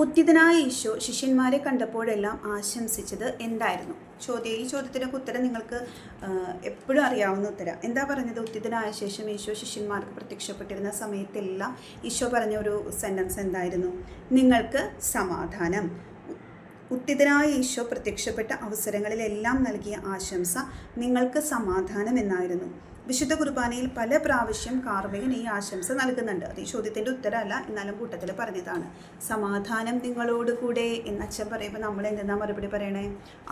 ഉത്തിതനായ ഈശോ ശിഷ്യന്മാരെ കണ്ടപ്പോഴെല്ലാം ആശംസിച്ചത് എന്തായിരുന്നു? ഈ ചോദ്യത്തിനൊക്കെ ഉത്തരം നിങ്ങൾക്ക് എപ്പോഴും അറിയാവുന്ന ഉത്തരം. എന്താ പറഞ്ഞത്? ഉത്തിതനായ ശേഷം ഈശോ ശിഷ്യന്മാർക്ക് പ്രത്യക്ഷപ്പെട്ടിരുന്ന സമയത്തെല്ലാം ഈശോ പറഞ്ഞ ഒരു സെൻറ്റൻസ് എന്തായിരുന്നു? നിങ്ങൾക്ക് സമാധാനം. ഉത്തിതനായ ഈശോ പ്രത്യക്ഷപ്പെട്ട അവസരങ്ങളിലെല്ലാം നൽകിയ ആശംസ നിങ്ങൾക്ക് സമാധാനം എന്നായിരുന്നു. വിശുദ്ധ കുർബാനയിൽ പല പ്രാവശ്യം കാർമ്മികൻ ഈ ആശംസ നൽകുന്നുണ്ട്. അത് ഈ ചോദ്യത്തിൻ്റെ ഉത്തരമല്ല, എന്നാലും കൂട്ടത്തിൽ പറഞ്ഞതാണ്. സമാധാനം നിങ്ങളോട് കൂടെ എന്നച്ഛൻ പറയുമ്പോൾ നമ്മൾ എന്തെന്നാ മറുപടി പറയണേ?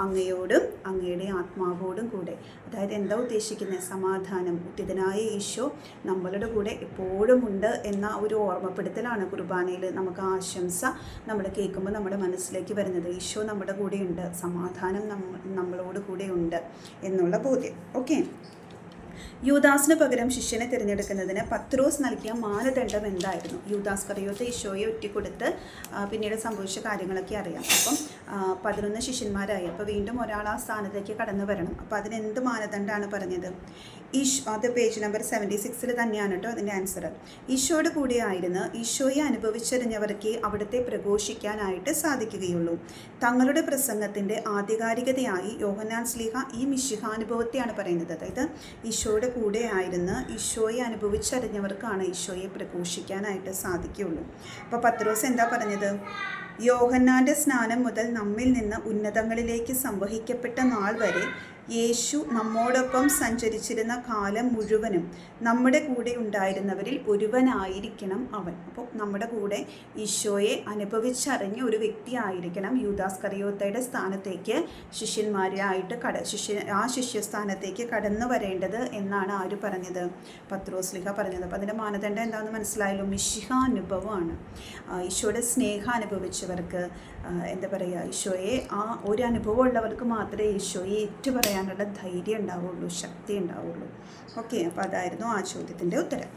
അങ്ങയോടും അങ്ങയുടെ ആത്മാവോടും കൂടെ. അതായത് എന്താ ഉദ്ദേശിക്കുന്നത്? സമാധാനം. ഉത്തിതനായ ഈശോ നമ്മളുടെ കൂടെ എപ്പോഴും ഉണ്ട് എന്ന ഒരു ഓർമ്മപ്പെടുത്തലാണ് കുർബാനയിൽ നമുക്ക് ആശംസ നമ്മൾ കേൾക്കുമ്പോൾ നമ്മുടെ മനസ്സിലേക്ക് വരുന്നത്. ഈശോ നമ്മുടെ കൂടെയുണ്ട്, സമാധാനം നമ്മളോട് കൂടെയുണ്ട് എന്നുള്ള ബോധ്യം. ഓക്കെ. യൂദാസിന് പകരം ശിഷ്യനെ തിരഞ്ഞെടുക്കുന്നതിന് പത്രോസ് നൽകിയ മാനദണ്ഡം എന്തായിരുന്നു? യൂദാസ് കറിയോത്ത് ഈശോയെ ഒറ്റിക്കൊടുത്ത് പിന്നീട് സംഭവിച്ച കാര്യങ്ങളൊക്കെ അറിയാം. അപ്പം 11 ശിഷ്യന്മാരായി. അപ്പോൾ വീണ്ടും ഒരാൾ ആ സ്ഥാനത്തേക്ക് കടന്നു വരണം. അപ്പോൾ അതിനെന്ത് മാനദണ്ഡമാണ് പറഞ്ഞത്? അത് പേജ് നമ്പർ 76 തന്നെയാണ് കേട്ടോ അതിൻ്റെ ആൻസർ. ഈശോയുടെ കൂടെ ആയിരുന്ന് ഈശോയെ അനുഭവിച്ചറിഞ്ഞവർക്ക് അവിടുത്തെ പ്രഘോഷിക്കാനായിട്ട് സാധിക്കുകയുള്ളൂ. തങ്ങളുടെ പ്രസംഗത്തിൻ്റെ ആധികാരികതയായി യോഹന്നാൻ ശ്ലീഹ ഈ മിശിഹാനുഭവത്തെയാണ് പറയുന്നത്. അതായത് ഈശോയുടെ കൂടെ ആയിരുന്ന് ഈശോയെ അനുഭവിച്ചറിഞ്ഞവർക്കാണ് ഈശോയെ പ്രഘോഷിക്കാനായിട്ട് സാധിക്കുകയുള്ളൂ. അപ്പോൾ പത്രോസ് എന്താ പറഞ്ഞത്? യോഹന്നാൻ്റെ സ്നാനം മുതൽ നമ്മിൽ നിന്ന് ഉന്നതങ്ങളിലേക്ക് സംവഹിക്കപ്പെട്ട നാൾ വരെ യേശു നമ്മോടൊപ്പം സഞ്ചരിച്ചിരുന്ന കാലം മുഴുവനും നമ്മുടെ കൂടെ ഉണ്ടായിരുന്നവരിൽ ഒരുവനായിരിക്കണം അവൻ. അപ്പോൾ നമ്മുടെ കൂടെ ഈശോയെ അനുഭവിച്ചറിഞ്ഞ ഒരു വ്യക്തിയായിരിക്കണം യൂദാസ് കറിയോത്തയുടെ സ്ഥാനത്തേക്ക് ശിഷ്യന്മാരായിട്ട് ആ ശിഷ്യസ്ഥാനത്തേക്ക് കടന്നു വരേണ്ടത് എന്നാണ് ആര് പറഞ്ഞത്? പത്രോസ് ശ്ലീഹ പറഞ്ഞത്. അപ്പോൾ അതിൻ്റെ മാനദണ്ഡം എന്താണെന്ന് മനസ്സിലായല്ലോ? മിശിഹാനുഭവമാണ്. ഈശോയുടെ സ്നേഹം അനുഭവിച്ചവർക്ക് എന്താ പറയുക, ഈശോയെ ആ ഒരു അനുഭവം ഉള്ളവർക്ക് മാത്രമേ ഈശോയെ ഏറ്റുപറയാനുള്ള ധൈര്യം ഉണ്ടാവുള്ളൂ, ശക്തി ഉണ്ടാവുള്ളൂ. ഓക്കെ. അപ്പോൾ അതായിരുന്നു ആ ചോദ്യത്തിൻ്റെ ഉത്തരം.